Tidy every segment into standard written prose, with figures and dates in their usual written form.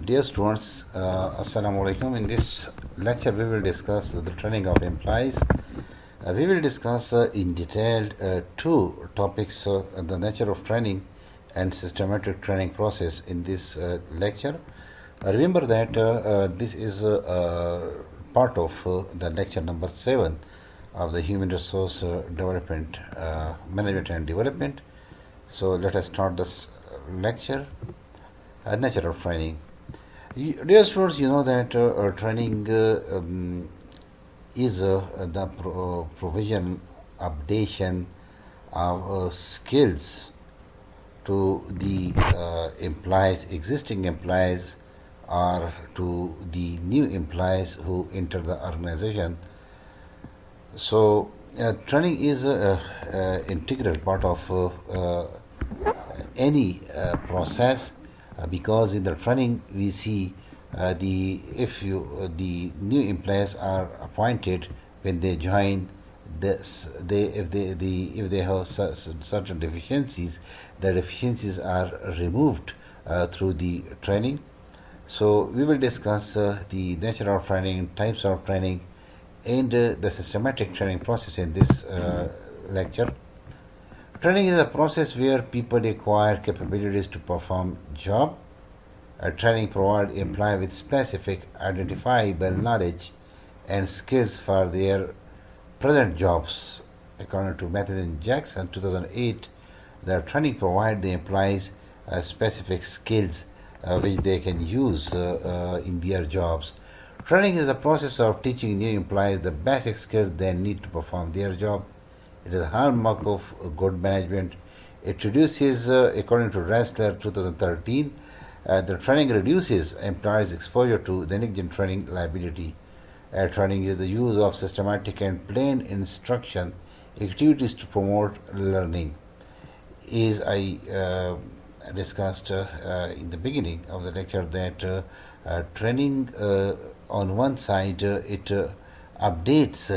Dear students, Assalamu alaikum. In this lecture, we will discuss the training of employees. We will discuss in detail two topics: the nature of training and systematic training process. In this lecture, remember that this is part of the lecture number 7 of the Human Resource Development, Management and Development. So let us start this lecture. Nature of training. Dear students, you know that training is the provision, updation of skills to the employees, existing employees, or to the new employees who enter the organization. So, training is an integral part of any process. Because in the training we see the new employees are appointed when they join if they have certain deficiencies, the deficiencies are removed through the training. So we will discuss the nature of training, types of training, and the systematic training process in this lecture. Training is a process where people acquire capabilities to perform job. Training provides employees with specific, identifiable knowledge and skills for their present jobs. According to Mathis and Jackson, 2008, the training provides the employees specific skills which they can use in their jobs. Training is the process of teaching new employees the basic skills they need to perform their job. It is a hallmark of good management. It reduces, according to Ressler 2013, the training reduces employees' exposure to the negligent training liability. Training is the use of systematic and plain instruction activities to promote learning. As I discussed in the beginning of the lecture, that training on one side it updates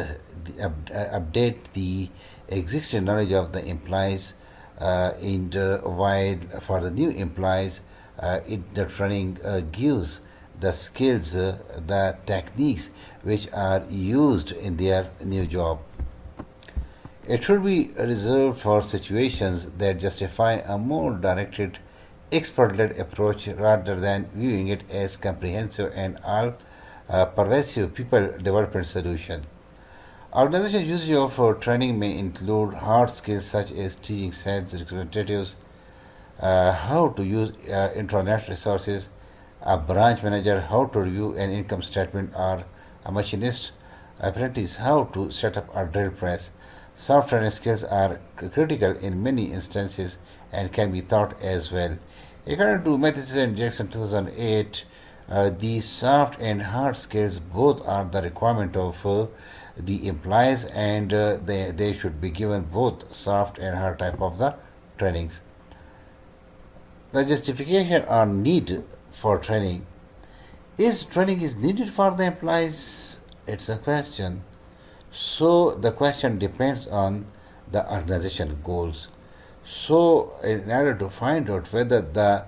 update the existing knowledge of the employees, and while for the new employees, the training gives the skills, the techniques which are used in their new job. It should be reserved for situations that justify a more directed, expert-led approach rather than viewing it as comprehensive and all-pervasive people development solution. Organization usage of training may include hard skills such as teaching sales representatives how to use intranet resources, a branch manager how to review an income statement, or a machinist apprentice how to set up a drill press. Soft training skills are critical in many instances and can be taught as well. According to Mathis and Jackson 2008, the soft and hard skills both are the requirement of the employees, and they should be given both soft and hard type of the trainings. The justification or need for training. Is training is needed for the employees? It's a question. So the question depends on the organization goals. So in order to find out whether the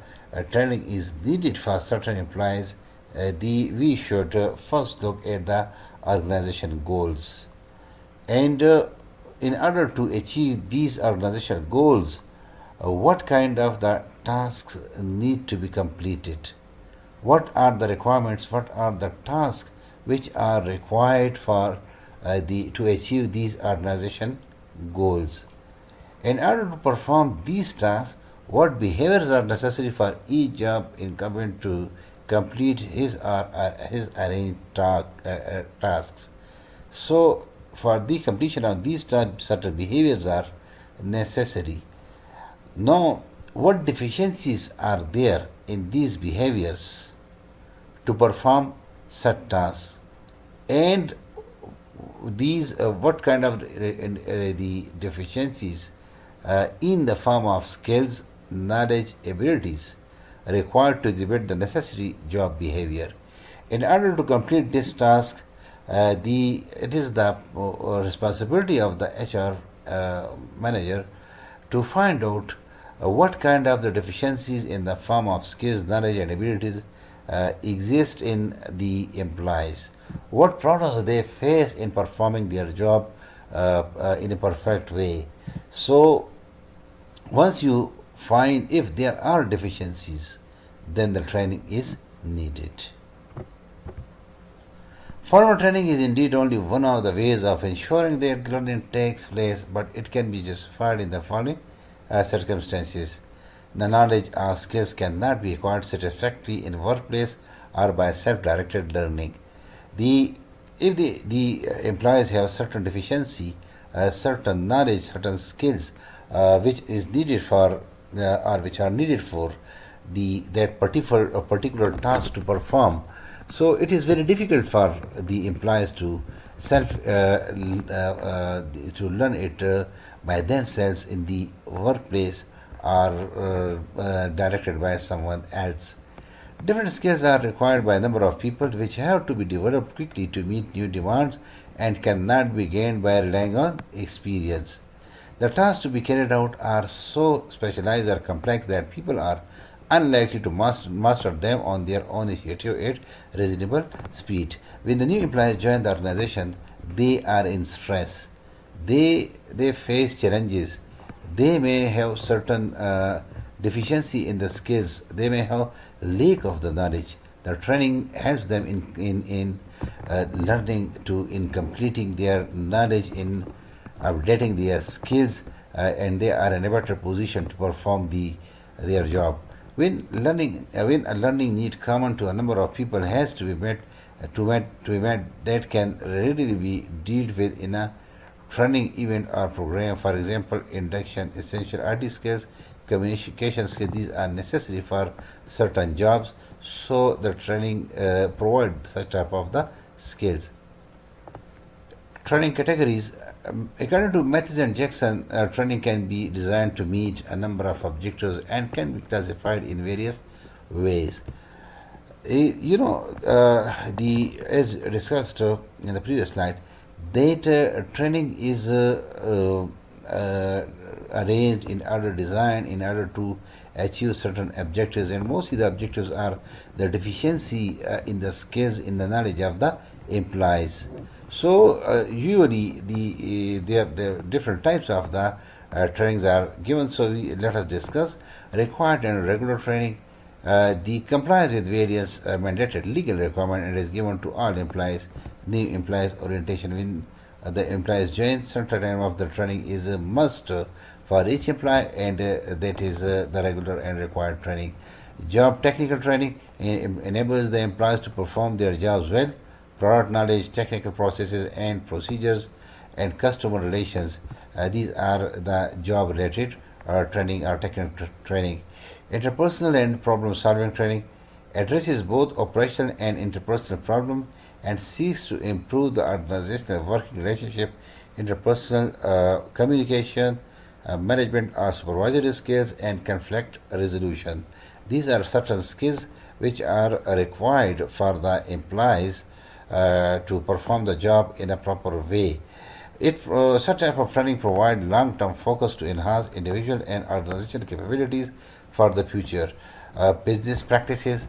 training is needed for certain employees, we should first look at the organization goals, and in order to achieve these organizational goals, what kind of the tasks need to be completed, what are the requirements, what are the tasks which are required for to achieve these organization goals. In order to perform these tasks, what behaviors are necessary for each job incumbent to complete his or his arranged tasks. So, for the completion of these tasks, certain behaviors are necessary. Now, what deficiencies are there in these behaviors to perform such tasks, and these what kind of the deficiencies in the form of skills, knowledge, abilities required to exhibit the necessary job behavior. In order to complete this task, it is the responsibility of the HR manager to find out what kind of the deficiencies in the form of skills, knowledge, and abilities exist in the employees, what problems they face in performing their job in a perfect way. So, once you find if there are deficiencies, then the training is needed. Formal training is indeed only one of the ways of ensuring that learning takes place, but it can be justified in the following circumstances. The knowledge or skills cannot be acquired satisfactorily in workplace or by self-directed learning. The if the employees have certain deficiency, certain knowledge, certain skills, which is needed for or which are needed for the that particular task to perform, so it is very difficult for the employees to self to learn it by themselves in the workplace or directed by someone else. Different skills are required by a number of people which have to be developed quickly to meet new demands and cannot be gained by relying on experience. The tasks to be carried out are so specialized or complex that people are unlikely to master them on their own initiative at reasonable speed. When the new employees join the organization, they are in stress. They face challenges. They may have certain deficiency in the skills. They may have lack of the knowledge. The training helps them in learning to in completing their knowledge in updating their skills, and they are in a better position to perform their job. When a learning need common to a number of people has to be met, that can readily be dealt with in a training event or program. For example, induction, essential IT skills, communication skills. These are necessary for certain jobs. So the training provides such type of the skills. Training categories. According to Mathis and Jackson, training can be designed to meet a number of objectives and can be classified in various ways. The as discussed in the previous slide, that training is arranged in order design in order to achieve certain objectives, and mostly the objectives are the deficiency in the skills in the knowledge of the employees. So usually the different types of the trainings are given. So let us discuss required and regular training. The compliance with various mandated legal requirements and is given to all employees. New employees orientation when the employees join certain time of the training is a must for each employee, and that is the regular and required training. Job technical training enables the employees to perform their jobs well. Product knowledge, technical processes and procedures, and customer relations. These are the job-related training or technical training. Interpersonal and problem-solving training addresses both operational and interpersonal problems and seeks to improve the organizational working relationship, interpersonal communication, management or supervisory skills, and conflict resolution. These are certain skills which are required for the employees to perform the job in a proper way. Such type of training provides long-term focus to enhance individual and organizational capabilities for the future. Business practices,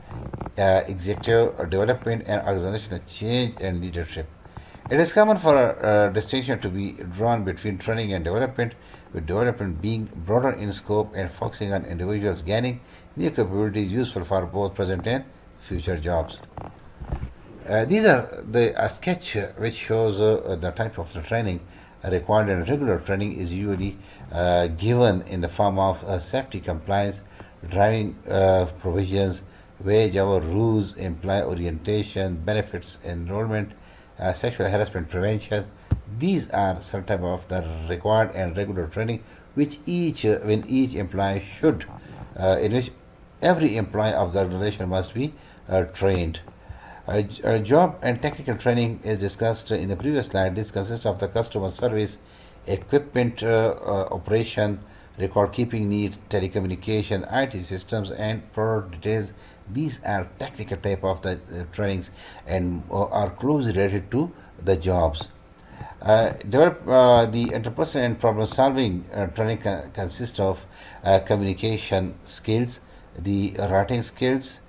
executive development, and organizational change and leadership. It is common for a distinction to be drawn between training and development, with development being broader in scope and focusing on individuals gaining new capabilities useful for both present and future jobs. These are a sketch which shows the type of the training required, and regular training is usually given in the form of safety compliance, driving provisions, wage hour rules, employee orientation, benefits enrollment, sexual harassment prevention. These are some type of the required and regular training which when each employee should, in which every employee of the organization must be trained. Job and technical training is discussed in the previous slide. This consists of the customer service, equipment operation, record keeping needs, telecommunication, IT systems, and product details. These are technical type of the trainings and are closely related to the jobs. The interpersonal and problem solving training consists of communication skills, the writing skills,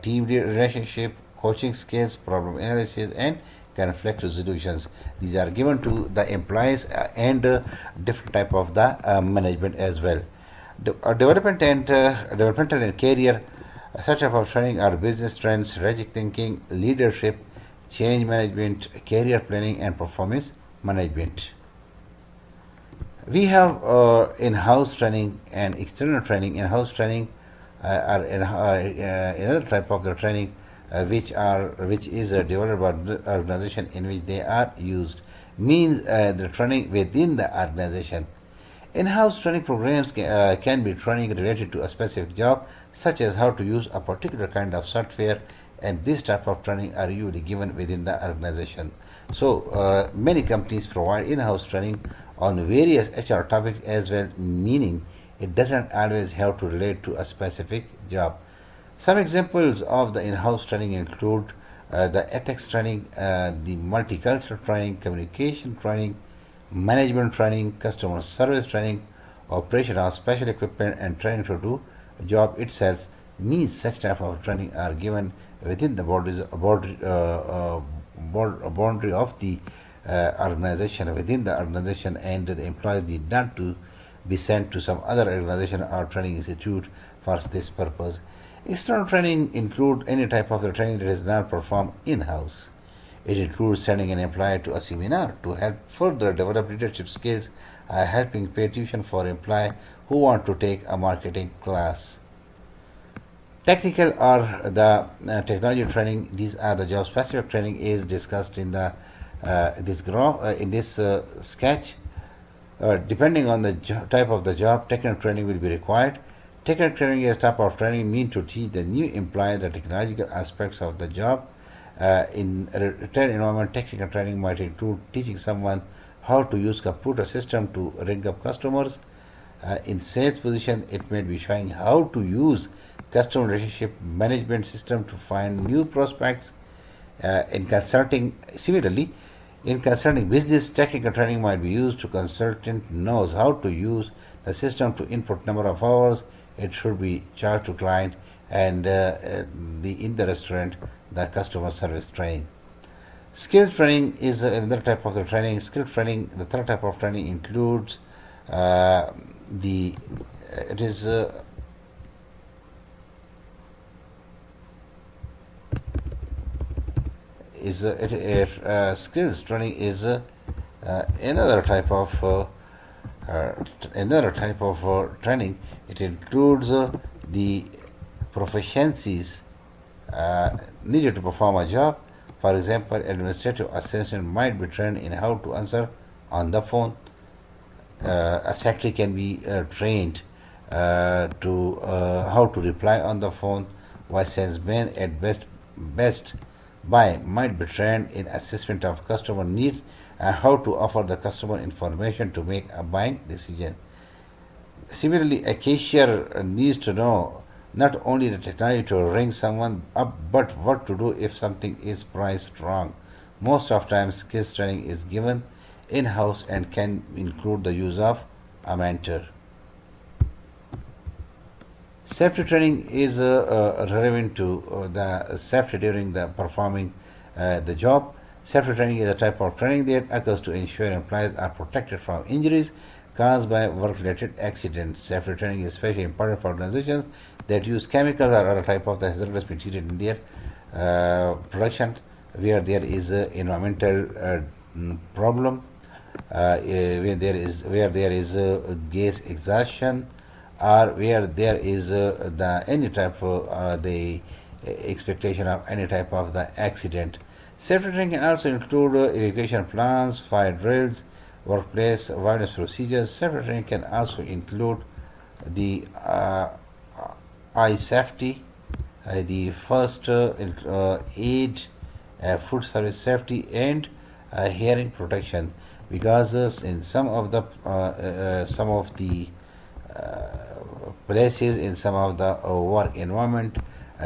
team relationship, coaching skills, problem analysis, and conflict resolutions. These are given to the employees and different type of the management as well. Developmental and career such type of training are business trends, strategic thinking, leadership, change management, career planning, and performance management. We have in-house training and external training. In-house training are another type of the training which is developed by the organization in which they are used. Means the training within the organization. In-house training programs can be training related to a specific job, such as how to use a particular kind of software, and this type of training are usually given within the organization. So many companies provide in-house training on various HR topics as well, meaning it doesn't always have to relate to a specific job. Some examples of the in-house training include the ethics training, the multicultural training, communication training, management training, customer service training, operation of special equipment, and training to do job itself. Means such type of training are given within the boundary of the organization, within the organization, and the employees need not to be sent to some other organization or training institute for this purpose. External training include any type of the training that is not performed in-house. It includes sending an employee to a seminar to help further develop leadership skills, or helping pay tuition for employees who want to take a marketing class. Technical or the technology training. These are the job specific training is discussed in the sketch. Depending on the type of the job, technical training will be required. Technical training is a type of training meant to teach the new employee the technological aspects of the job. In a retail environment, technical training might include teaching someone how to use computer system to ring up customers. In sales position, it may be showing how to use customer relationship management system to find new prospects. In consulting, similarly, in consulting business, technical training might be used to consultant knows how to use the system to input number of hours it should be charged to client, and in the restaurant, the customer service training. Skill training is another type of the training. Skill training, the third type of training includes the it is skills training is another type of training. It includes the proficiencies needed to perform a job. For example, administrative assistant might be trained in how to answer on the phone. A secretary can be trained to how to reply on the phone. While salesman at Best Buy might be trained in assessment of customer needs and how to offer the customer information to make a buying decision. Similarly, a cashier needs to know not only the technology to ring someone up, but what to do if something is priced wrong. Most of times, skills training is given in-house and can include the use of a mentor. Safety training is relevant to the safety during the performing the job. Safety training is a type of training that occurs to ensure employees are protected from injuries caused by work-related accidents. Safety training is especially important for organizations that use chemicals or other type of the hazardous material in their production, where there is an environmental problem, where there is gas exhaustion, or where there is the any type of the expectation of any type of the accident. Safety training can also include evacuation plans, fire drills, workplace awareness procedures. Safety training can also include the eye safety, the first aid, food service safety, and hearing protection. Because in some of the places, in some of the work environment,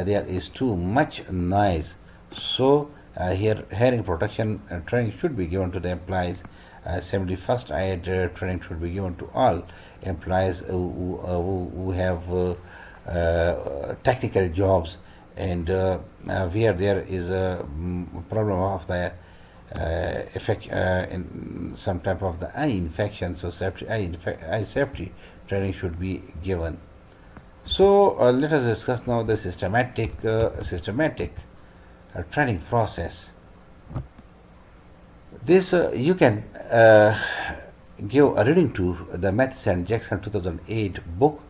there is too much noise. So here hearing protection training should be given to the employees. 71st aid training should be given to all employees who have technical jobs, and where there is a problem of the effect in some type of the eye infection, so eye safety training should be given. So let us discuss now the systematic training process. This you can give a reading to the Mathis and Jackson 2008 book.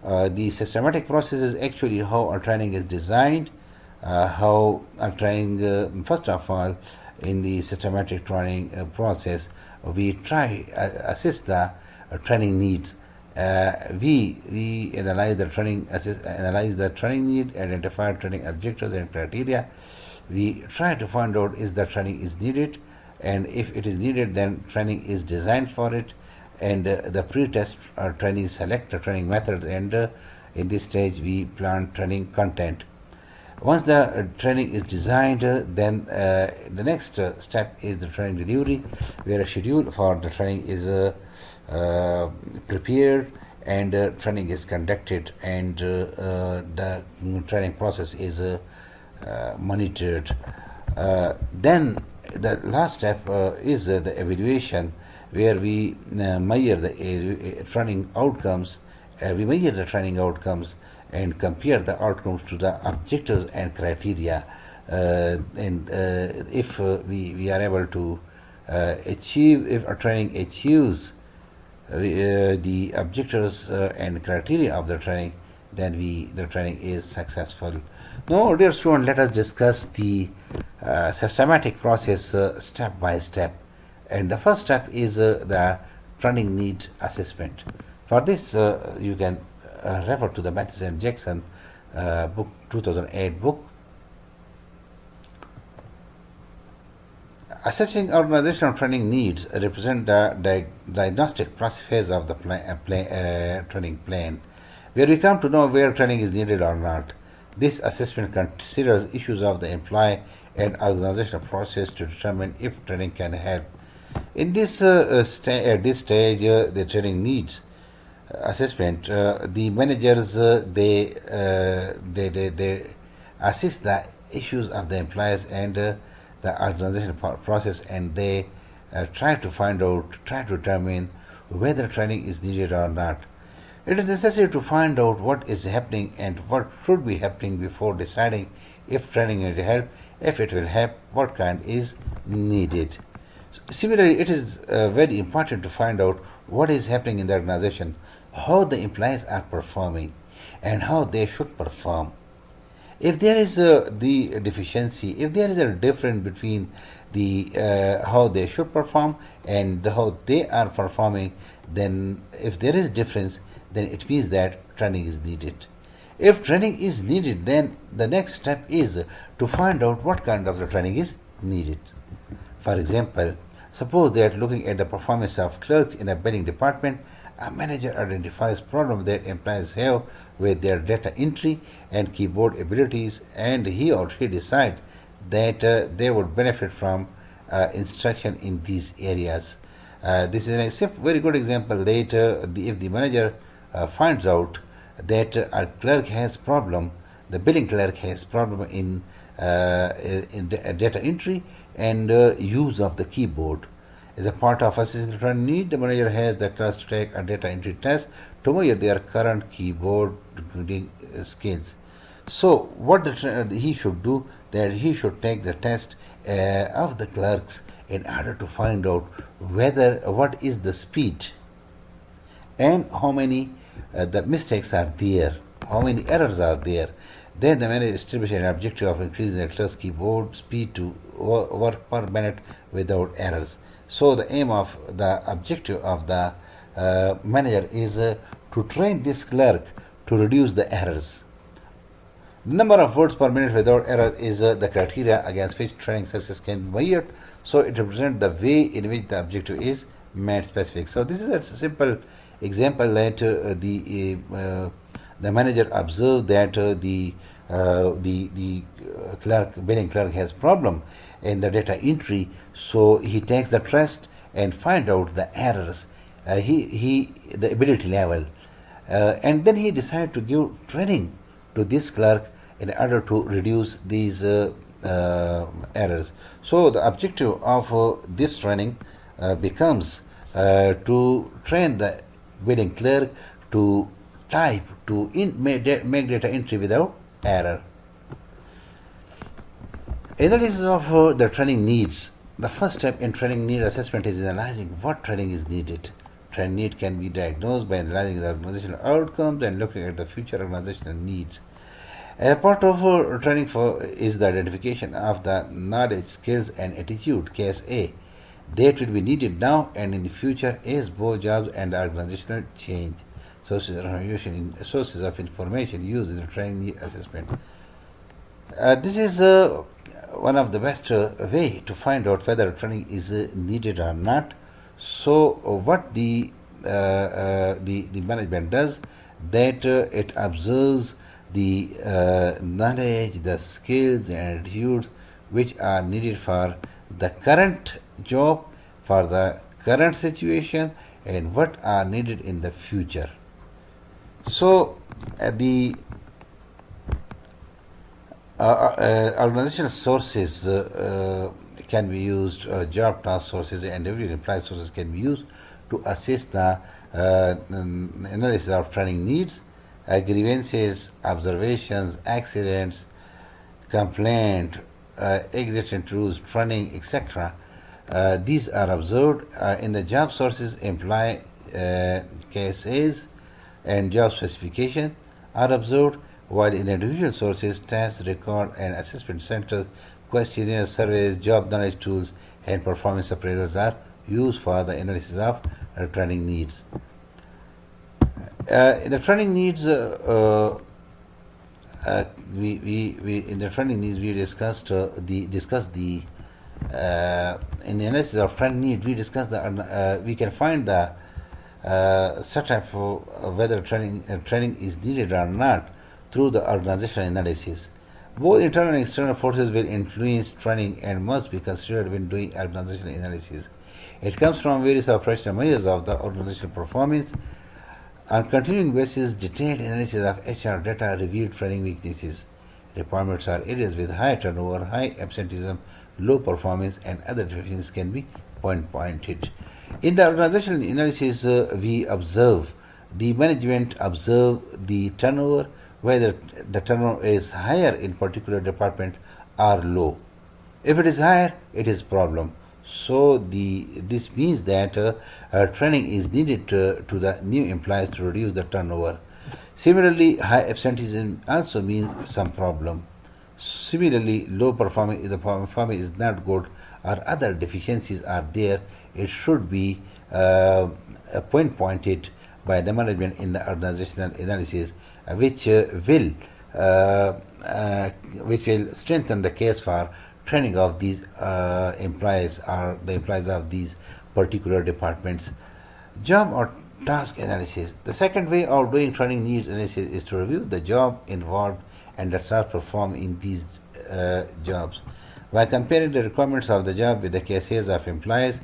The systematic process is actually how a training is designed, how a training, first of all, in the systematic training process, we try assess the training needs. We analyze the training need, identify training objectives and criteria. We try to find out is the training is needed, and if it is needed, then training is designed for it, and the pre-test training select the training method, and in this stage we plan training content. Once the training is designed, then the next step is the training delivery, where a schedule for the training is prepared, and training is conducted, and the training process is monitored. Then the last step is the evaluation, where we measure the training outcomes. We measure the training outcomes and compare the outcomes to the objectives and criteria. And if we are able to achieve, if our training achieves the objectives and criteria of the training, then the training is successful. Now, dear student, let us discuss the systematic process step by step. And the first step is the training need assessment. For this, you can refer to the Mathis and Jackson book 2008 book. Assessing organizational training needs represent the diagnostic phase of the training plan, where we come to know where training is needed or not. This assessment considers issues of the employee and organizational process to determine if training can help. In this at this stage, the training needs assessment, the managers they assess the issues of the employees and the organizational process, and they try to determine whether training is needed or not. It is necessary to find out what is happening and what should be happening before deciding if training will help. If it will help, what kind is needed. Similarly, it is very important to find out what is happening in the organization, how the employees are performing, and how they should perform. If there is the deficiency, if there is a difference between the how they should perform and how they are performing, then if there is difference, then it means that training is needed. If training is needed, then the next step is to find out what kind of the training is needed. For example, suppose that looking at the performance of clerks in a billing department, a manager identifies problems that employees have with their data entry and keyboard abilities, and he or she decides that they would benefit from instruction in these areas. This is a very good example that if the manager finds out that a clerk has problem, the billing clerk has problem in data entry and use of the keyboard. As a part of assessing the training need, the manager has the task to take a data entry test to measure their current keyboard skills. So what he should do, that he should take the test of the clerks in order to find out what is the speed and how many the mistakes are there, how many errors are there. Then the manager establishes an objective of increasing the clerk's keyboard speed to work per minute without errors. So the aim of the objective of the manager is to train this clerk to reduce the errors. The number of words per minute without error is the criteria against which training success can be measured. So it represents the way in which the objective is made specific. So this is a simple example that the manager observed that the billing clerk has problem in the data entry. So he takes the test and find out the errors, the ability level, and then he decided to give training to this clerk in order to reduce these errors. So the objective of this training becomes to train the billing clerk to type, to make data entry without error. Analysis of the training needs. The first step in training need assessment is analyzing what training is needed. Training need can be diagnosed by analyzing the organizational outcomes and looking at the future organizational needs. A part of training is the identification of the knowledge, skills, and attitude, case A, that will be needed now and in the future as both jobs and organizational change. Sources of information used in the training need assessment. This is one of the best way to find out whether training is needed or not. So, what the management does, that it observes the knowledge, the skills and attitudes which are needed for the current job, for the current situation, and what are needed in the future. So, the organizational sources can be used, job task sources and individual employee sources can be used to assist the analysis of training needs, grievances, observations, accidents, complaint, exit interviews, training, etc. These are observed in the job sources. Employee cases and job specification are observed, while in individual sources, task record and assessment centers, questionnaires, surveys, job knowledge tools, and performance appraisals are used for the analysis of training needs. In the training needs, we discussed in the analysis of training need, we discussed we can find the setup of whether training is needed or not through the organizational analysis. Both internal and external forces will influence training and must be considered when doing organizational analysis. It comes from various operational measures of the organizational performance. On continuing basis, detailed analysis of HR data revealed training weaknesses. Departments or areas with high turnover, high absenteeism, low performance, and other deficiencies can be pointed. In the organizational analysis, we observe the management observe the turnover, whether the turnover is higher in particular department or low. If it is higher, it is problem. So this means that training is needed to the new employees to reduce the turnover. Similarly, high absenteeism also means some problem. Similarly, low performance, if the performance is not good or other deficiencies are there, it should be pointed by the management in the organizational analysis, which will strengthen the case for training of these employees or the employees of these particular departments. Job or task analysis. The second way of doing training needs analysis is to review the job involved and the task performed in these jobs. By comparing the requirements of the job with the cases of employees,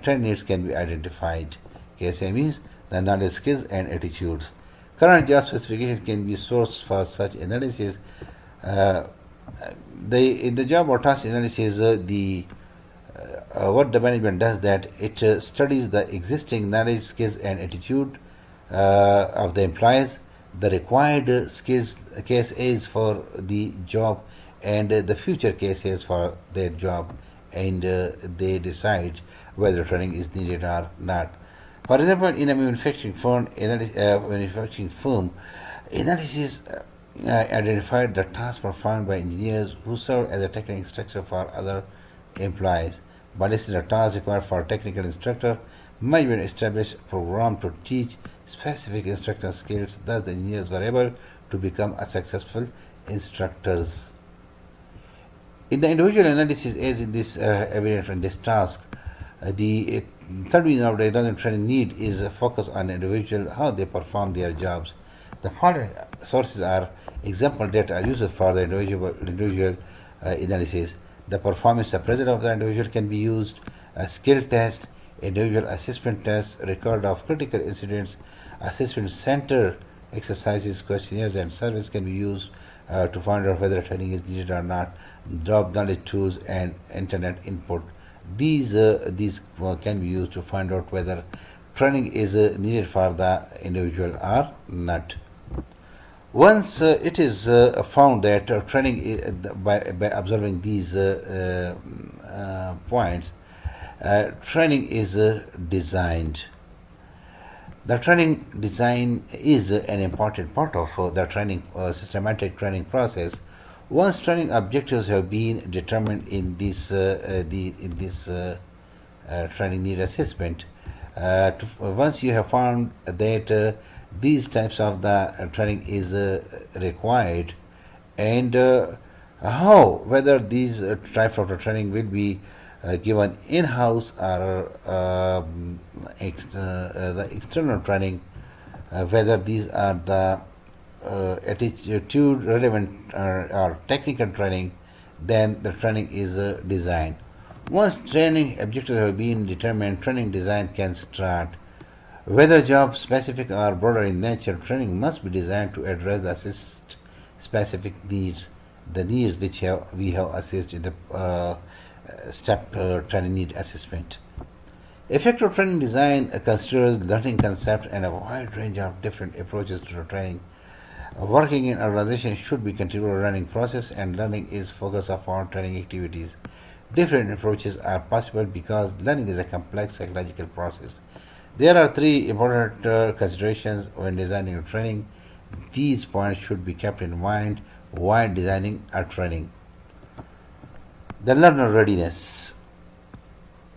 training needs can be identified. KSA means the knowledge, skills, and attitudes. Current job specifications can be sourced for such analysis. In the job or task analysis, what the management does, that it studies the existing knowledge, skills, and attitude of the employees, the required skills cases for the job, and the future cases for their job, and they decide whether training is needed or not. For example, in a manufacturing firm, analysis identified the tasks performed by engineers who serve as a technical instructor for other employees. By listing the tasks required for technical instructor, management established a program to teach specific instructor skills. Thus, the engineers were able to become a successful instructors. In the individual analysis, as in this evident from this task, the third reason of diagnostic training need is a focus on individual, how they perform their jobs. The following sources are example data are used for the individual analysis. The performance appraisal of the individual can be used, a skill test, individual assessment test, record of critical incidents, assessment center exercises, questionnaires, and surveys can be used. to find out whether training is needed or not, job knowledge tools and internet input. These can be used to find out whether training is needed for the individual or not. Once it is found that training is, by observing these points, training is designed. The training design is an important part of the training systematic training process. Once training objectives have been determined in this training need assessment, once you have found that these types of the training is required, and how whether these types of the training will be given in-house or the external training, whether these are the attitude relevant or technical training, then the training is designed. Once training objectives have been determined, training design can start. Whether job specific or broader in nature, training must be designed to address the assist specific needs, the needs which we have assessed in the step training need assessment. Effective training design considers learning concepts and a wide range of different approaches to training. Working in organizations should be continual learning process, and learning is focus upon training activities. Different approaches are possible because learning is a complex psychological process. There are three important considerations when designing a training. These points should be kept in mind while designing a training. The learner readiness.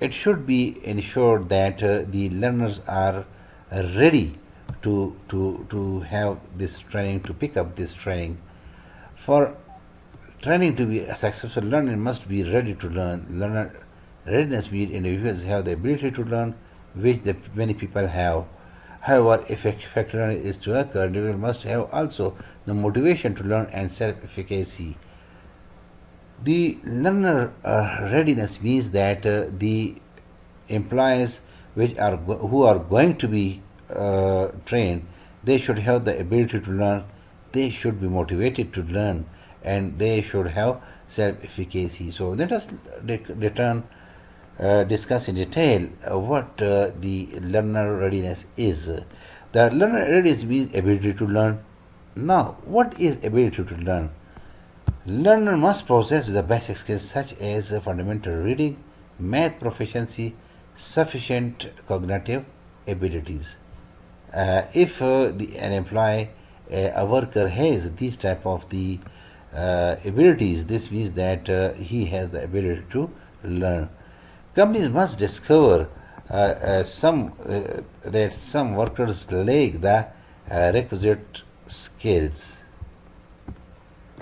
It should be ensured that the learners are ready to have this training, to pick up this training. For training to be a successful, learner must be ready to learn. Learner readiness means individuals have the ability to learn, which many people have. However, if effective learning is to occur, individuals must have also the motivation to learn and self-efficacy. The learner readiness means that the employees who are going to be trained, they should have the ability to learn, they should be motivated to learn, and they should have self-efficacy. So let us discuss in detail what the learner readiness is. The learner readiness means ability to learn. Now, what is ability to learn? Learner must possess the basic skills such as fundamental reading, math proficiency, sufficient cognitive abilities. If an employee, a worker has these type of the abilities, this means that he has the ability to learn. Companies must discover that some workers lack the requisite skills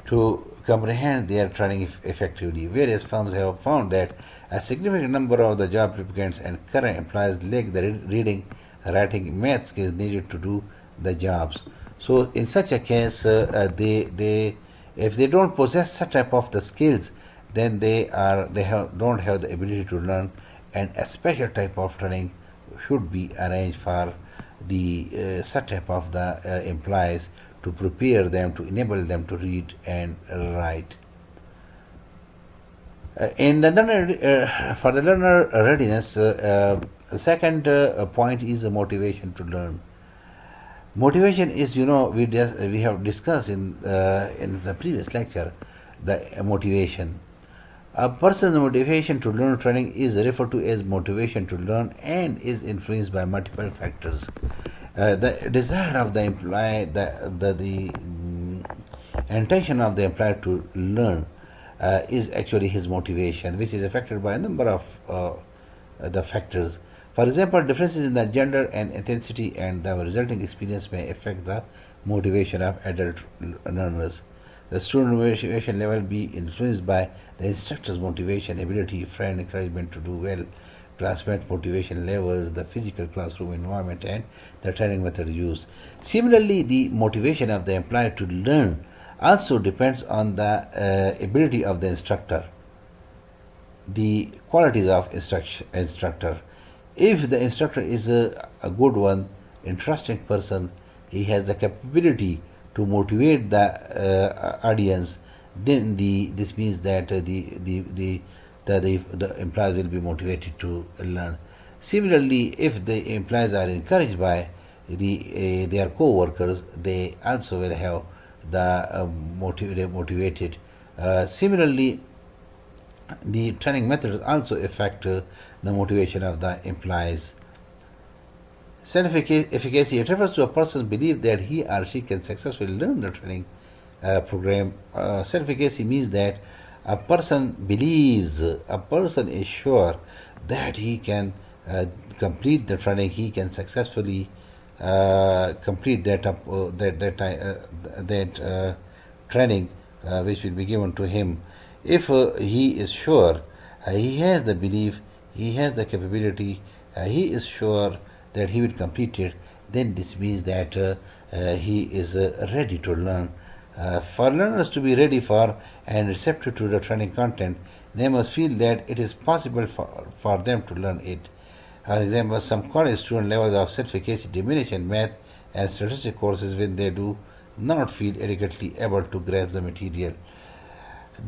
to comprehend their training effectively. Various firms have found that a significant number of the job applicants and current employees lack the reading, writing, math skills needed to do the jobs. So, in such a case, if they don't possess such type of the skills, then don't have the ability to learn, and a special type of training should be arranged for the such type of the employees to prepare them, to enable them to read and write. For the learner readiness, the second point is the motivation to learn. Motivation is, we have discussed in the previous lecture, the motivation. A person's motivation to learn training is referred to as motivation to learn and is influenced by multiple factors. The desire of the employee, the intention of the employee to learn is actually his motivation, which is affected by a number of the factors. For example, differences in the gender and ethnicity and the resulting experience may affect the motivation of adult learners. The student motivation level be influenced by the instructor's motivation, ability, friend encouragement to do well, classmate motivation levels, the physical classroom environment, and the training method used. Similarly, the motivation of the employee to learn also depends on the ability of the instructor, the qualities of instructor. If the instructor is a good one, interesting person, he has the capability to motivate the audience, then this means that the employees will be motivated to learn. Similarly, if the employees are encouraged by their co-workers, they also will have the motivated. Similarly, the training methods also affect the motivation of the employees. Self-efficacy, it refers to a person's belief that he or she can successfully learn the training program. Self-efficacy means that a person believes, a person is sure that he can complete the training, he can successfully complete that training which will be given to him. If he is sure, he has the belief, he has the capability, he is sure that he will complete it, then this means that he is ready to learn. For learners to be ready for and receptive to the training content, they must feel that it is possible for them to learn it. For example, some college student levels of self-efficacy diminish in math and statistics courses when they do not feel adequately able to grasp the material.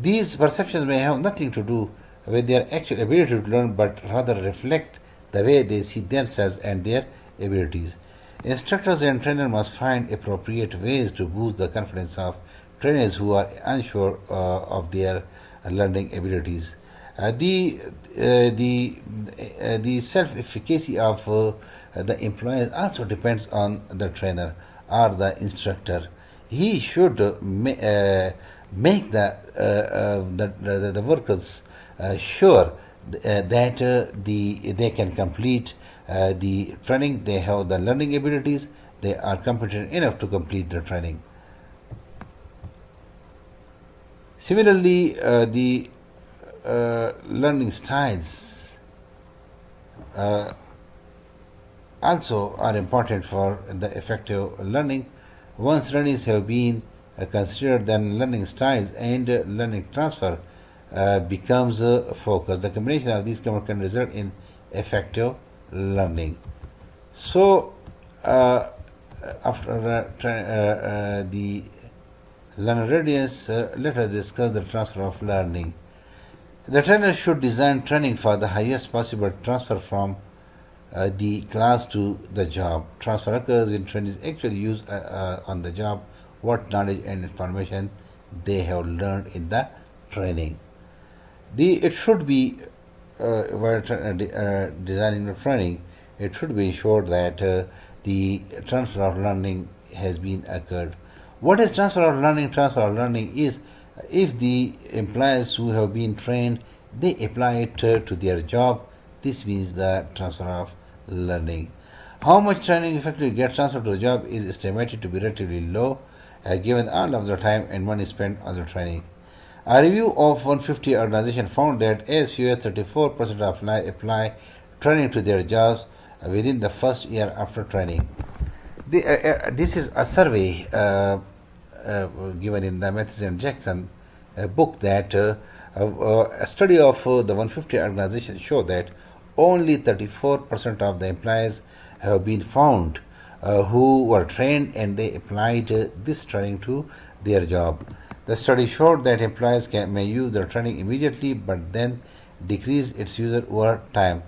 These perceptions may have nothing to do with their actual ability to learn, but rather reflect the way they see themselves and their abilities. Instructors and trainers must find appropriate ways to boost the confidence of trainers who are unsure of their learning abilities. The self-efficacy of the employees also depends on the trainer or the instructor. He should make the workers sure that they can complete the training, they have the learning abilities, they are competent enough to complete the training. Similarly, the learning styles also are important for the effective learning. Once learnings have been considered, then learning styles and learning transfer becomes focused. The combination of these can result in effective learning. So, after the learner readiness, let us discuss the transfer of learning. The trainer should design training for the highest possible transfer from the class to the job. Transfer occurs when trainees actually use on the job what knowledge and information they have learned in the training. It should be while designing the training, it should be ensured that the transfer of learning has been occurred. What is transfer of learning? Transfer of learning is if the employees who have been trained, they apply it to their job. This means the transfer of learning. How much training effectively gets transferred to the job is estimated to be relatively low, given all of the time and money spent on the training. A review of 150 organizations found that as few as 34% of apply training to their jobs within the first year after training. This is a survey given in the Mathis and Jackson book that a study of the 150 organizations show that only 34% of the employees have been found who were trained and they applied this training to their job. The study showed that employees may use the training immediately but then decrease its use over time.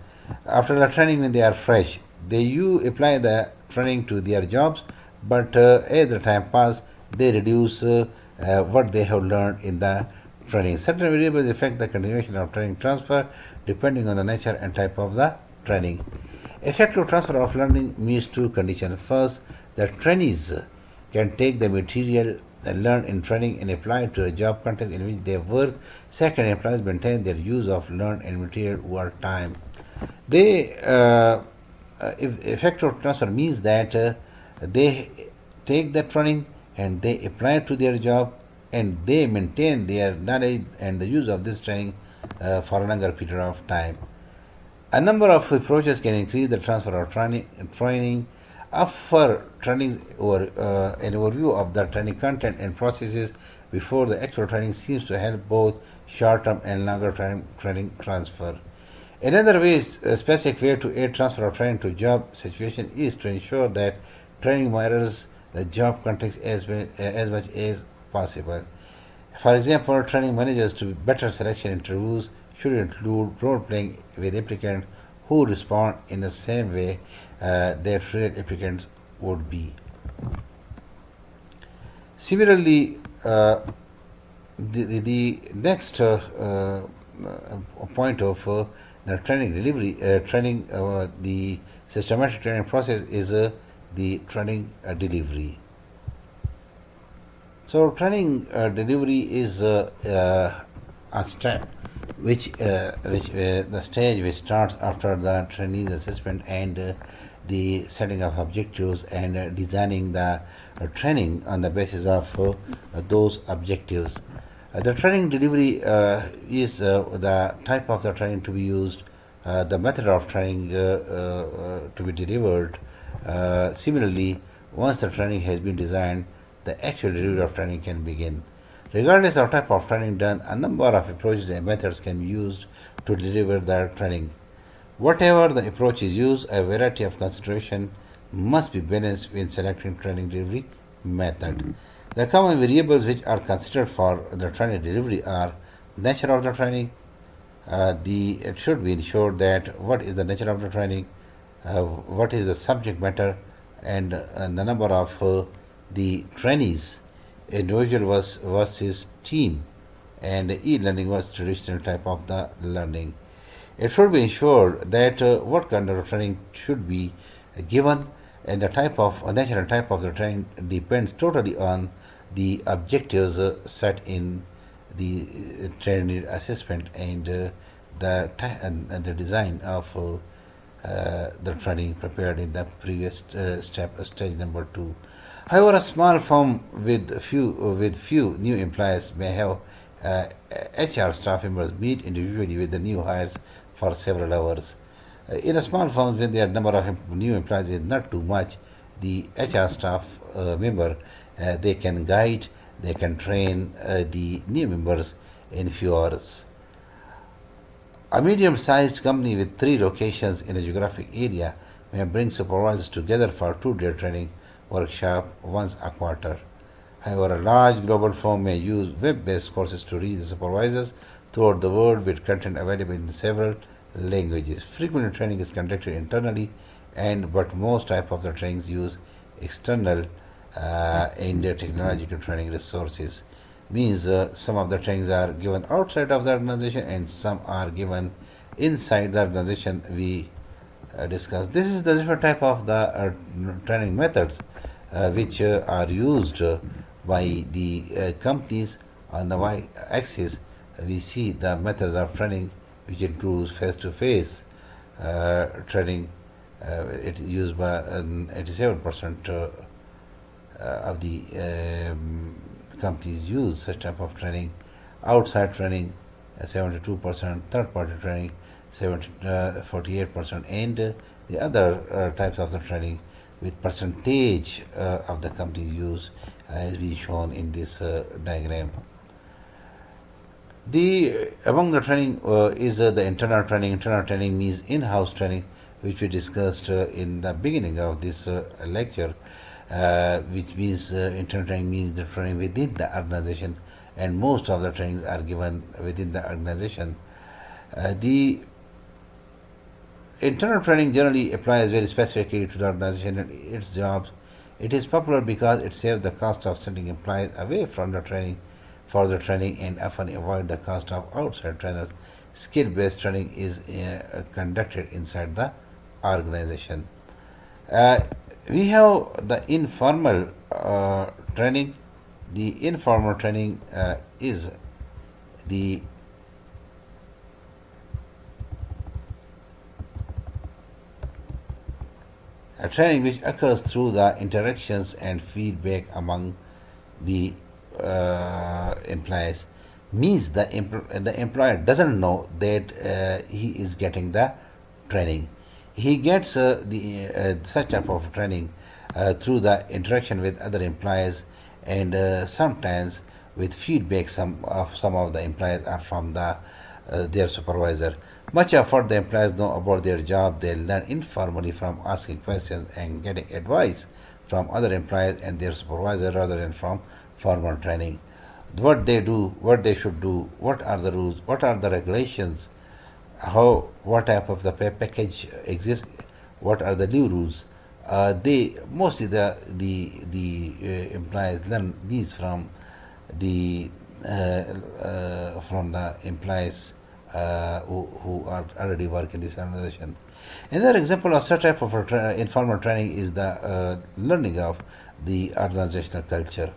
After the training, when they are fresh, they apply the training to their jobs, but as the time passes, they reduce what they have learned in the training. Certain variables affect the continuation of training transfer depending on the nature and type of the training. Effective transfer of learning meets two conditions. First, the trainees can take the material learned in training and apply it to the job context in which they work. Second, employees maintain their use of learned and material over time. Effective transfer means that they take that training and they apply it to their job and they maintain their knowledge and the use of this training for a longer period of time. A number of approaches can increase the transfer of training. Offer training or an overview of the training content and processes before the actual training seems to help both short-term and longer-term training transfer. Another specific way to aid transfer of training to job situation is to ensure that training mirrors the job context as much as possible. For example, training managers to better selection interviews should include role playing with applicants who respond in the same way that real applicants would be. Similarly, the next point of the training delivery, the systematic training process is the training delivery. So, training delivery is a step which the stage which starts after the trainee's assessment and the setting of objectives and designing the training on the basis of those objectives. The training delivery is the type of the training to be used, the method of training to be delivered. Similarly, once the training has been designed, the actual delivery of training can begin. Regardless of type of training done, a number of approaches and methods can be used to deliver the training. Whatever the approach is used, a variety of consideration must be balanced when selecting training delivery method. The common variables which are considered for the training delivery are nature of the training. It should be ensured that what is the nature of the training, what is the subject matter, and the number of the trainees, individual versus team, and e-learning versus traditional type of the learning. It should be ensured that what kind of training should be given, and the type of nature and type of the training depends totally on the objectives set in the training assessment and and the design of the training prepared in the previous stage number 2. However, a small firm with few new employees may have HR staff members meet individually with the new hires for several hours. In a small firm, when the number of new employees is not too much, the HR staff member they can guide, they can train the new members in few hours. A medium-sized company with 3 locations in a geographic area may bring supervisors together for 2-day training workshop once a quarter. However, a large global firm may use web-based courses to reach the supervisors throughout the world with content available in several languages. Frequently, training is conducted internally, but most type of the trainings use external and technological training resources. Means some of the trainings are given outside of the organization and some are given inside the organization. We discuss. This is the different type of the training methods which are used by the companies. On the y-axis, we see the methods of training, which includes face-to-face training. It is used by 87% of the companies use such type of training. Outside training, 72%. Third-party training, 48%, and the other types of the training with percentage of the company use as being shown in this diagram. Among the training is the internal training. Internal training means in-house training, which we discussed in the beginning of this lecture, which means internal training means the training within the organization, and most of the trainings are given within the organization. The internal training generally applies very specifically to the organization and its jobs. It is popular because it saves the cost of sending employees away from the training for the training and often avoid the cost of outside trainers. Skill-based training is conducted inside the organization. We have the informal training. The informal training is the a training which occurs through the interactions and feedback among the employees. Means the employer doesn't know that he is getting the training. He gets such type of training through the interaction with other employees, and sometimes with feedback. Some of the employees are from their supervisor. Much of what the employees know about their job, they learn informally from asking questions and getting advice from other employees and their supervisor rather than from formal training. What they do, what they should do, what are the rules, what are the regulations, what type of the pay package exists, what are the new rules. They mostly the employees learn these the from the employees who are already working in this organization. Another example of such type of informal training is the learning of the organizational culture.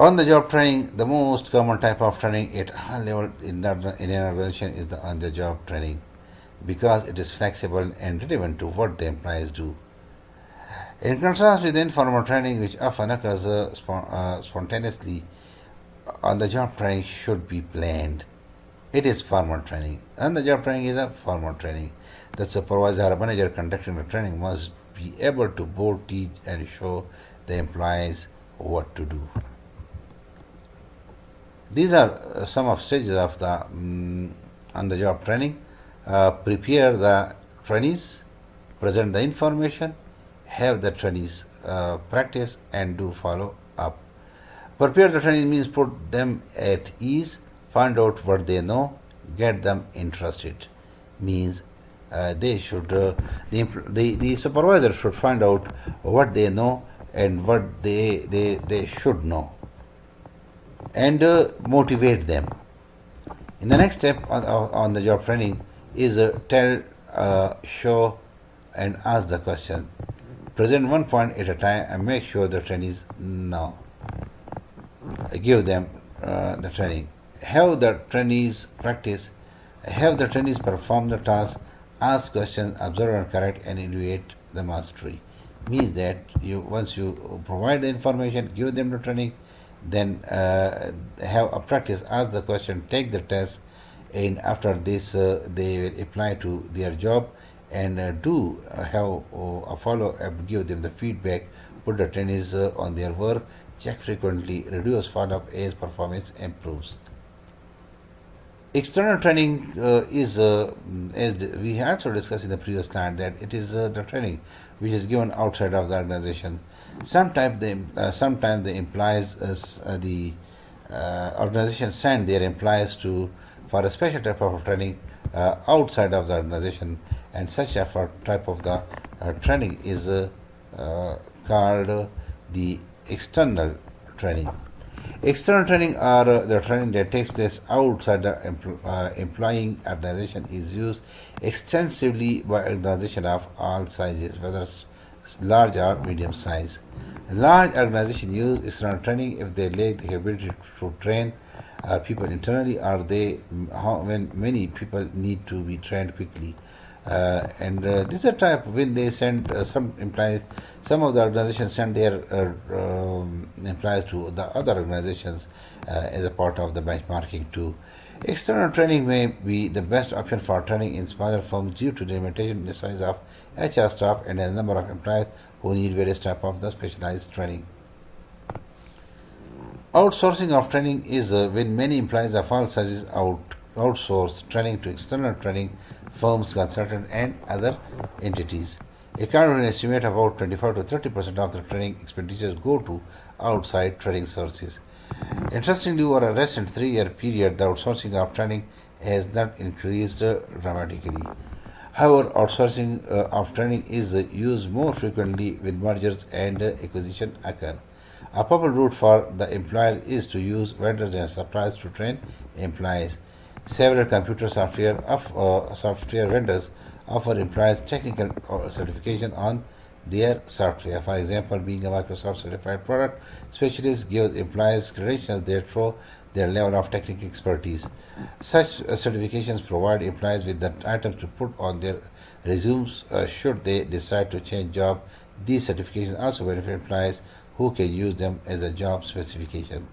On the job training, the most common type of training at high level in an organization is the on the job training because it is flexible and relevant to what the employees do. In contrast with informal training, which often occurs spontaneously, on the job training should be planned. It is formal training. On the job training is a formal training. The supervisor or manager conducting the training must be able to both teach and show the employees what to do. These are some of stages of the on-the-job training. Prepare the trainees, present the information, have the trainees practice and do follow up. Prepare the trainees means put them at ease, find out what they know, get them interested. Means they should the supervisor should find out what they know and what they should know, and motivate them. In the next step on the job training is tell, show, and ask the question. Present one point at a time and make sure the trainees know. Give them the training. Have the trainees practice. Have the trainees perform the task. Ask questions, observe and correct, and evaluate the mastery. Means that once you provide the information, give them the training, then have a practice, ask the question, take the test, and after this they will apply to their job and do have a follow up, give them the feedback, put the trainees on their work, check frequently, reduce follow up as performance improves. External training is, as we also discussed in the previous slide, that it is the training which is given outside of the organization. Sometimes the employees, the organization send their employees for a special type of training outside of the organization, and such type of the training is called the external training. External training or the training that takes place outside the employing organization is used extensively by organizations of all sizes, whether large or medium size. Large organizations use external training if they lack the ability to train people internally, or when many people need to be trained quickly. This is a type when they send some employees. Some of the organizations send their employees to the other organizations as a part of the benchmarking too. External training may be the best option for training in smaller firms due to the limitation in the size of HR staff and the number of employees who need various types of the specialized training. Outsourcing of training is when many employees of all sizes outsource training to external training firms, consultants, and other entities. According to an estimate, about 25 to 30% of the training expenditures go to outside training sources. Interestingly, over a recent 3-year period, the outsourcing of training has not increased dramatically. However, outsourcing of training is used more frequently when mergers and acquisition occur. A popular route for the employer is to use vendors and suppliers to train employees. Several computer software vendors offer employees technical certification on their software. For example, being a Microsoft certified product specialist gives employees credentials that show their level of technical expertise. Such certifications provide employees with the items to put on their resumes should they decide to change job. These certifications also benefit employees who can use them as a job specification.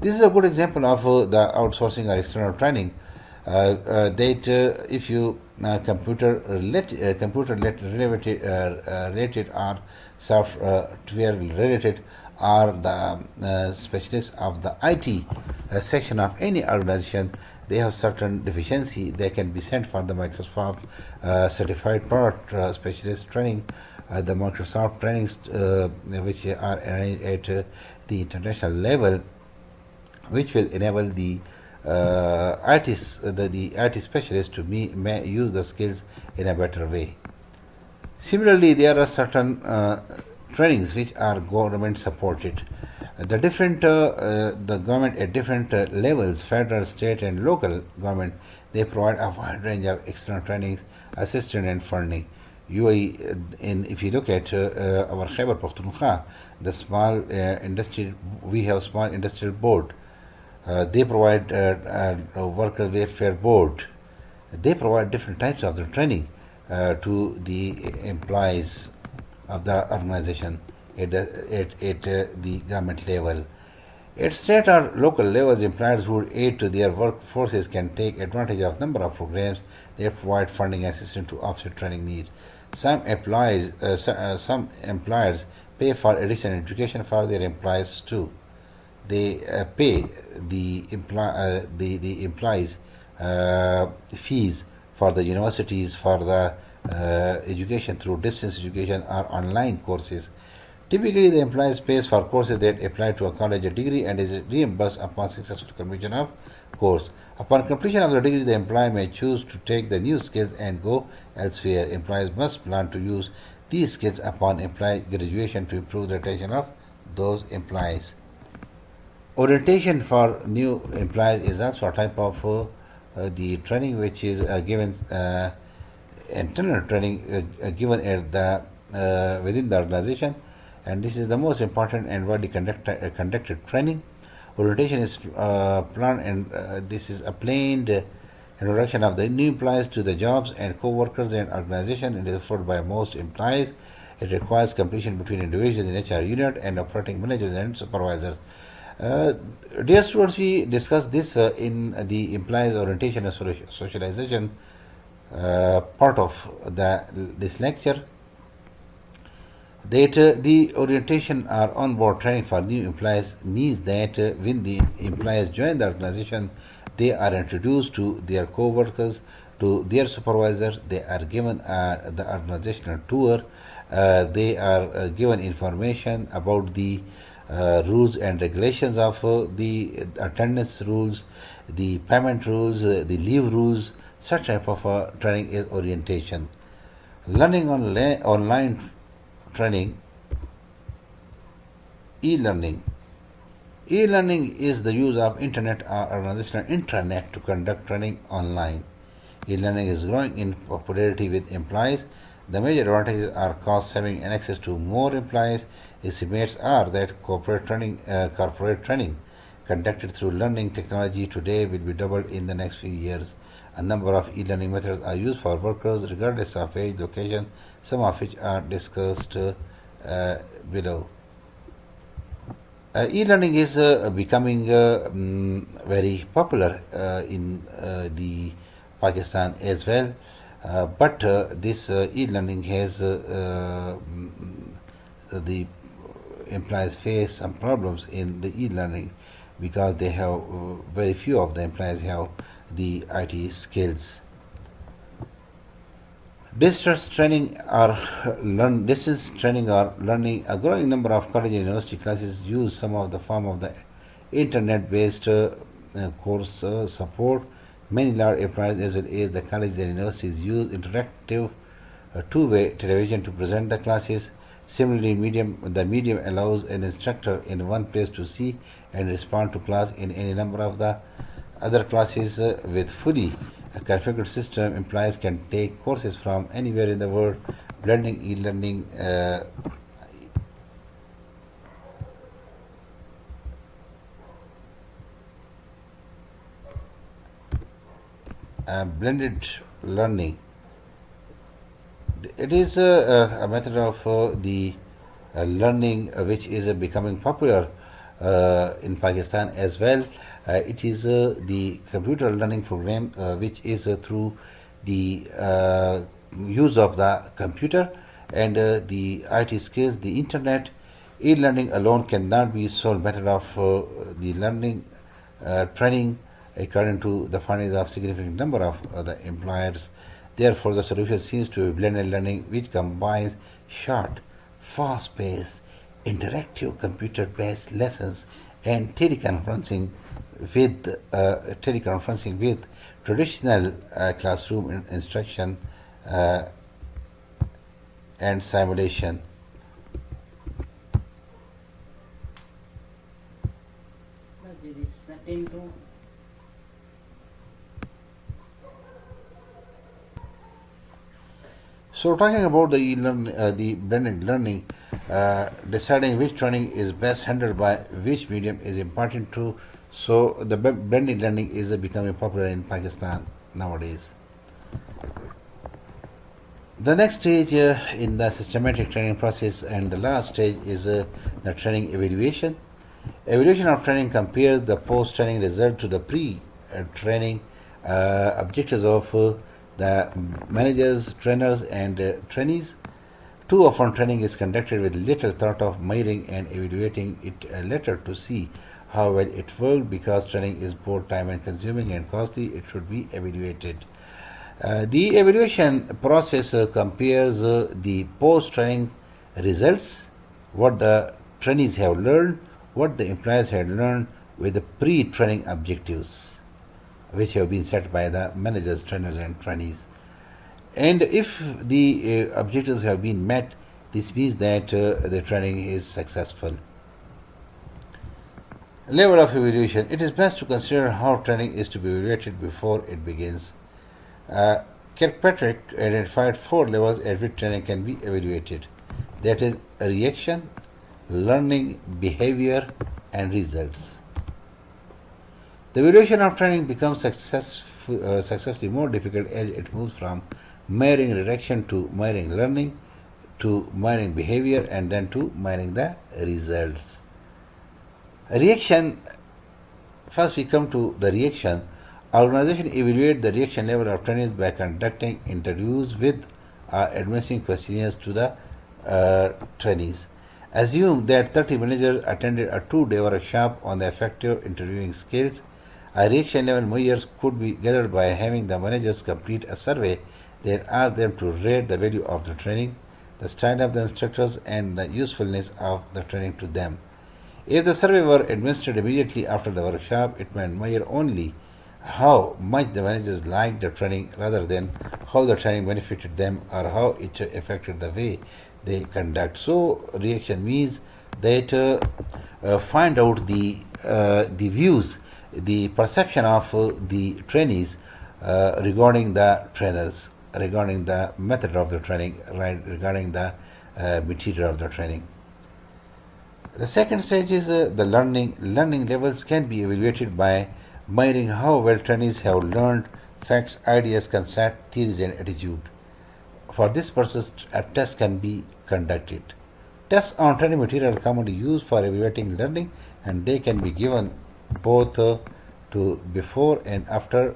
This is a good example of the outsourcing or external training. If you computer related or software related or the specialists of the IT section of any organization, they have certain deficiency, they can be sent for the Microsoft certified product specialist training the Microsoft trainings, which are arranged at the international level, which will enable the artists, the IT specialists to use the skills in a better way. Similarly, there are certain trainings which are government supported. The government at different levels, federal, state, and local government, they provide a wide range of external trainings, assistance, and funding. If you look at our Khyber Pakhtunkhwa, the small industry, we have small industrial board. They provide worker welfare board. They provide different types of the training to the employees of the organization at the government level. At state or local levels, employers who aid to their workforces can take advantage of number of programs that provide funding assistance to offset training needs. Some employers pay for additional education for their employees too. They pay the employees fees for the universities for the education through distance education or online courses. Typically, the employees pays for courses that apply to a college degree and is reimbursed upon successful completion of course. Upon completion of the degree, the employee may choose to take the new skills and go elsewhere. Employees must plan to use these skills upon employee graduation to improve the retention of those employees. Orientation for new employees is also a type of the training which is given internal training given at the within the organization, and this is the most important and widely conducted training. Orientation is planned, and this is a planned introduction of the new employees to the jobs and co-workers and organization, and is followed by most employees. It requires completion between individuals in HR unit and operating managers and supervisors. Dear students, we discussed this in the employees orientation and socialization part of this lecture, that the orientation or on-board training for new employees means that when the employees join the organization, they are introduced to their co-workers, to their supervisors, they are given the organizational tour, they are given information about the rules and regulations of the attendance rules, the payment rules, the leave rules. Such type of training is orientation. Learning online training, e-learning. E-learning is the use of internet or organizational intranet to conduct training online. E-learning is growing in popularity with employees. The major advantages are cost saving and access to more employees. Estimates are that corporate training conducted through learning technology today will be doubled in the next few years. A number of e-learning methods are used for workers regardless of age, location, some of which are discussed below. E-learning is becoming very popular in the Pakistan as well, but this e-learning has the employees face some problems in the e-learning because they have very few of the employees have the IT skills. Distance training or learning. A growing number of college and university classes use some of the form of the internet-based course support. Many large employers as well as the colleges and universities use interactive two-way television to present the classes. Similarly, the medium allows an instructor in one place to see and respond to class in any number of the other classes. With fully configured system, employees can take courses from anywhere in the world. Blending e-learning blended learning. It is a method of the learning which is becoming popular in Pakistan as well. It is the computer learning program which is through the use of the computer and the IT skills, the internet. E-learning alone cannot be sole method of the learning training. According to the findings of significant number of the employers, Therefore, the solution seems to be blended learning, which combines short, fast-paced, interactive computer-based lessons and teleconferencing with traditional classroom instruction uh, and simulation. So, talking about the blended learning, deciding which training is best handled by which medium is important too. So, the blended learning is becoming popular in Pakistan nowadays. The next stage in the systematic training process and the last stage is the training evaluation. Evaluation of training compares the post-training result to the pre-training objectives of the managers, trainers, and trainees. Too often, training is conducted with little thought of measuring and evaluating it later to see how well it worked. Because training is both time and consuming and costly, it should be evaluated. The evaluation process compares the post-training results, what the trainees have learned, what the employees had learned, with the pre-training objectives, which have been set by the managers, trainers, and trainees. And if the objectives have been met, this means that the training is successful. Level of evaluation. It is best to consider how training is to be evaluated before it begins. Kirkpatrick identified 4 levels at which training can be evaluated. That is, reaction, learning, behavior, and results. The evaluation of training becomes successfully more difficult as it moves from measuring reaction to measuring learning to measuring behavior and then to measuring the results. Reaction. First, we come to the reaction. Organization evaluate the reaction level of trainees by conducting interviews with administering questionnaires to the trainees. Assume that 30 managers attended a 2-day workshop on the effective interviewing skills. A reaction level measures could be gathered by having the managers complete a survey that asks them to rate the value of the training, the style of the instructors, and the usefulness of the training to them. If the survey were administered immediately after the workshop, it might measure only how much the managers liked the training rather than how the training benefited them or how it affected the way they conduct. So, reaction means that find out the views, the perception of the trainees regarding the trainers, regarding the method of the training, regarding the material of the training. The second stage is the learning. Learning levels can be evaluated by measuring how well trainees have learned facts, ideas, concepts, theories, and attitude. For this purpose, a test can be conducted. Tests on training material are commonly used for evaluating learning, and they can be given both to before and after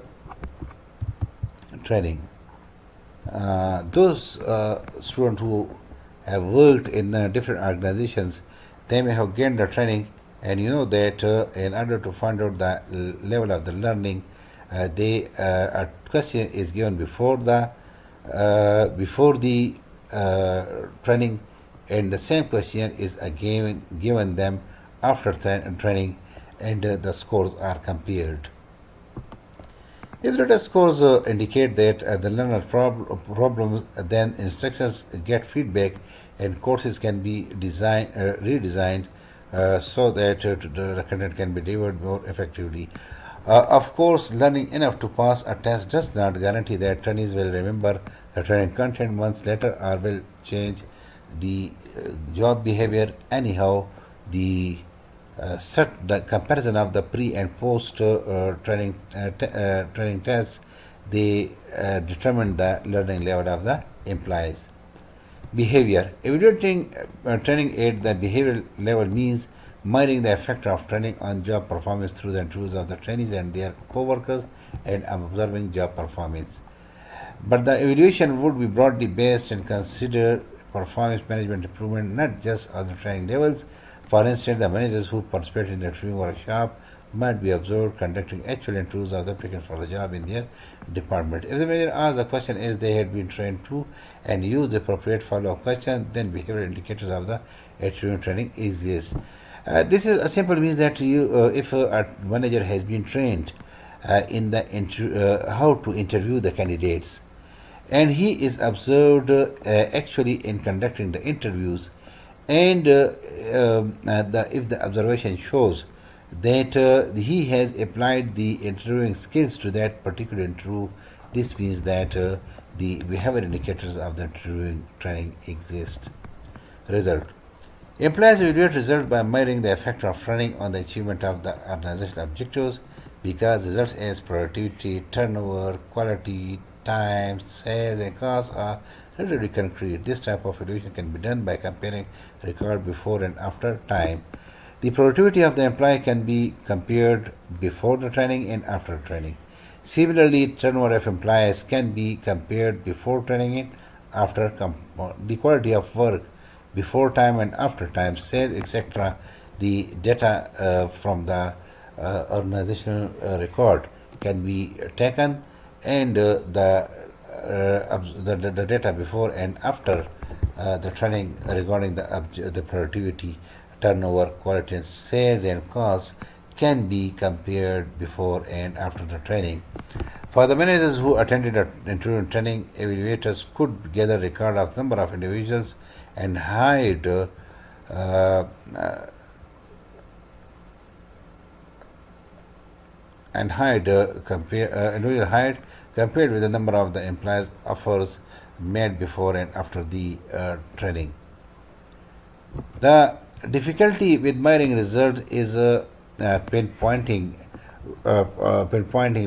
training. Those students who have worked in different organizations, they may have gained the training, and you know that in order to find out the level of the learning, a question is given before the training, and the same question is again given them after training, and the scores are compared. If the scores indicate that the learner problems, then instructors get feedback and courses can be redesigned so that the content can be delivered more effectively. Of course, learning enough to pass a test does not guarantee that trainees will remember the training content months later or will change the job behavior. Anyhow, the comparison of the pre and post training tests, they determine the learning level of the employees. Behavior. Evaluating training at the behavioral level means measuring the effect of training on job performance through the interviews of the trainees and their co-workers and observing job performance. But the evaluation would be broadly based and consider performance management improvement, not just on the training levels. For instance, the managers who participate in the training workshop might be observed conducting actual interviews of the applicant for the job in their department. If the manager asks the question is they had been trained to and use the appropriate follow-up question, then behavioral indicators of the interview training exist. This is a simple means that if a manager has been trained in the how to interview the candidates, and he is observed actually in conducting the interviews, and if the observation shows that he has applied the interviewing skills to that particular interview, this means that the behavior indicators of the interviewing training exist. Result. Employees evaluate results by measuring the effect of training on the achievement of the organizational objectives, because results as productivity, turnover, quality, time, sales, and costs are relatively concrete. This type of evaluation can be done by comparing record before and after time. The productivity of the employee can be compared before the training and after training. Similarly, turnover of employees can be compared before training and after. The quality of work before time and after time, sales, etc. The data from the organizational record can be taken, and the data before and after the training regarding the productivity, turnover, quality, and sales and costs can be compared before and after the training. For the managers who attended an interview training, evaluators could gather record of number of individuals and hide individual hide compared with the number of the employees offers made before and after the training. The difficulty with measuring results is pinpointing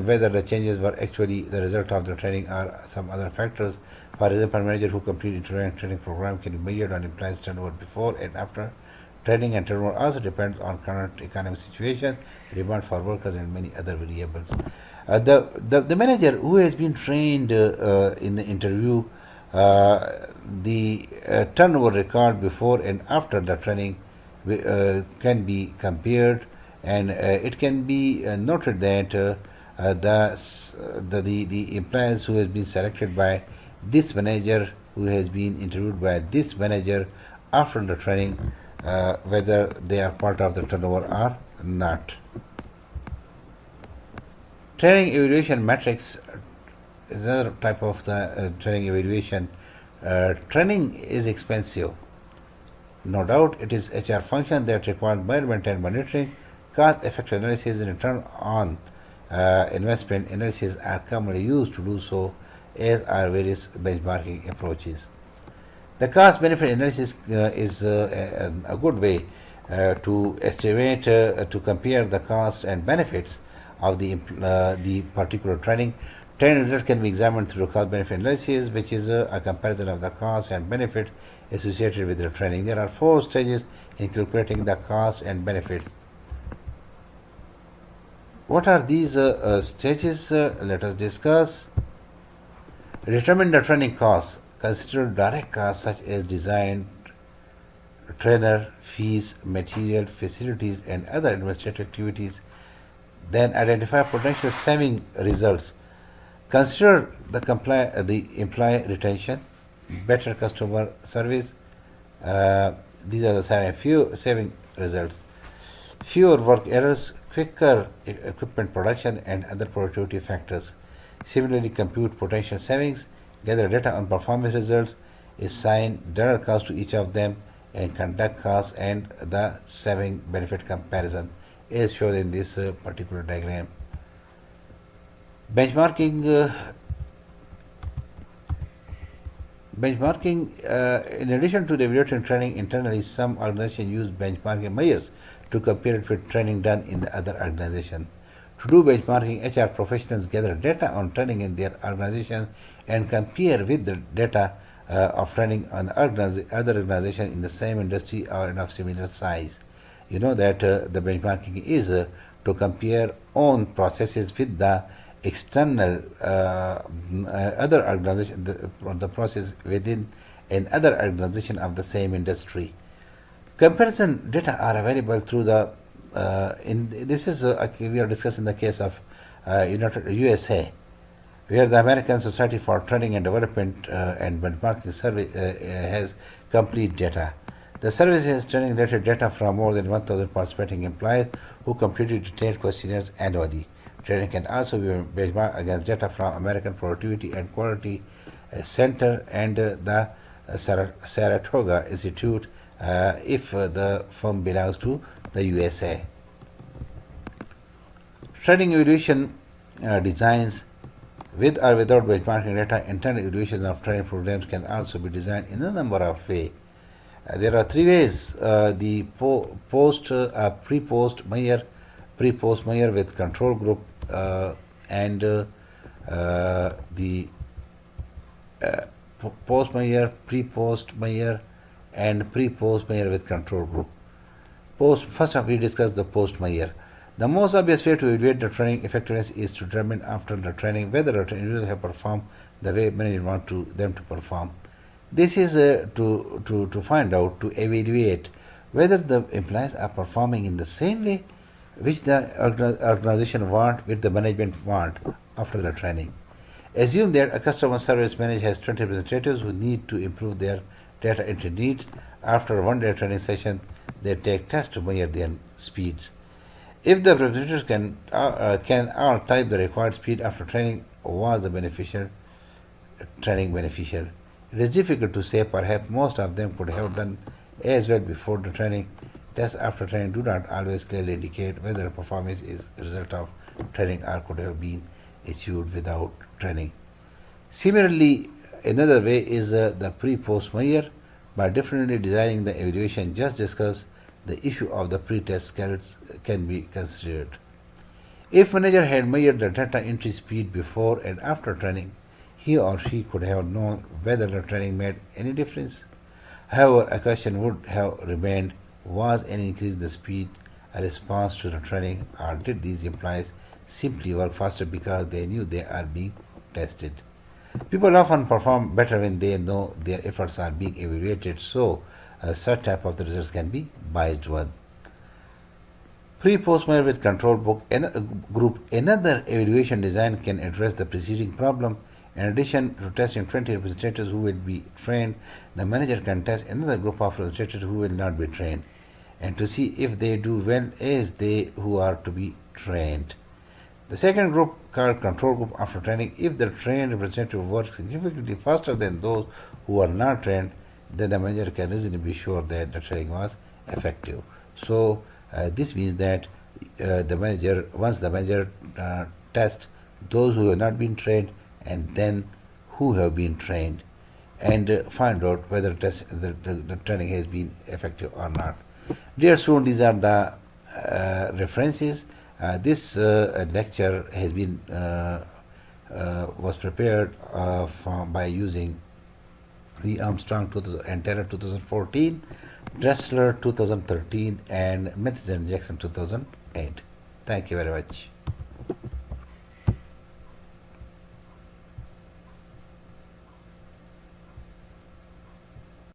whether the changes were actually the result of the training or some other factors. For example, a manager who completed a training program can be measured on employees' turnover before and after training, and turnover also depends on current economic situation, demand for workers, and many other variables. The manager who has been trained in the interview, the turnover record before and after the training can be compared, and it can be noted that the employees who has been selected by this manager, who has been interviewed by this manager after the training, whether they are part of the turnover or not. Training evaluation metrics is another type of the training evaluation. Training is expensive. No doubt it is HR function that requires measurement and monitoring. Cost-effect analysis and return on investment analysis are commonly used to do so, as are various benchmarking approaches. The cost-benefit analysis is a good way to estimate, to compare the cost and benefits of the particular training. Training results can be examined through cost-benefit analysis, which is a comparison of the costs and benefits associated with the training. There are 4 stages in calculating the costs and benefits. What are these stages? Let us discuss. Determine the training costs. Consider direct costs such as design, trainer, fees, material, facilities, and other administrative activities. Then identify potential saving results. Consider the employee retention, better customer service. These are the saving results. Fewer work errors, quicker equipment production, and other productivity factors. Similarly, compute potential savings, gather data on performance results, assign dollar cost to each of them, and conduct cost and the saving benefit comparison, as shown in this particular diagram. Benchmarking. In addition to the evaluation training internally, some organizations use benchmarking measures to compare it with training done in the other organization. To do benchmarking, HR professionals gather data on training in their organization and compare with the data of training on other organizations in the same industry or of similar size. You know that the benchmarking is to compare own processes with the external other organization, the process within another organization of the same industry. Comparison data are available through the we are discussing the case of USA, where the American Society for Training and Development and Benchmarking Survey has complete data. The survey has training-related data from more than 1,000 participating employees who completed detailed questionnaires annually. Training can also be benchmarked against data from American Productivity and Quality Center and the Saratoga Institute if the firm belongs to the USA. Training evaluation designs with or without benchmarking data. Internal evaluations of training programs can also be designed in a number of ways. There are three ways: the pre-post measure with control group, and the post measure, pre-post measure, and pre-post measure with control group. First we discuss the post measure. The most obvious way to evaluate the training effectiveness is to determine after the training whether the individuals have performed the way management want them to perform. This is to find out, to evaluate whether the employees are performing in the same way which the organization which the management want after the training. Assume that a customer service manager has 20 representatives who need to improve their data entry needs. After one day training session, they take tests to measure their speeds. If the representatives can all type the required speed after training, was the training beneficial? It is difficult to say. Perhaps most of them could have done as well before the training. Tests after training do not always clearly indicate whether a performance is a result of training or could have been achieved without training. Similarly, another way is the pre-post measure. By differently designing the evaluation just discussed, the issue of the pre-test skills can be considered. If manager had measured the data entry speed before and after training, he or she could have known whether the training made any difference. However, a question would have remained: was any increase in the speed a response to the training, or did these employees simply work faster because they knew they are being tested? People often perform better when they know their efforts are being evaluated, so such type of the results can be biased one. Pre-post measure with control group. Another evaluation design can address the preceding problem. In addition to testing 20 representatives who will be trained, the manager can test another group of representatives who will not be trained, and to see if they do well as they who are to be trained. The second group, called control group after training, if the trained representative works significantly faster than those who are not trained, then the manager can reasonably be sure that the training was effective. So this means that once the manager tests those who have not been trained and then who have been trained, and find out whether the training has been effective or not. Dear students, these are the references. This lecture has been was prepared by using the Armstrong and Taylor 2014, Dressler 2013, and Mathis and Jackson 2008. Thank you very much.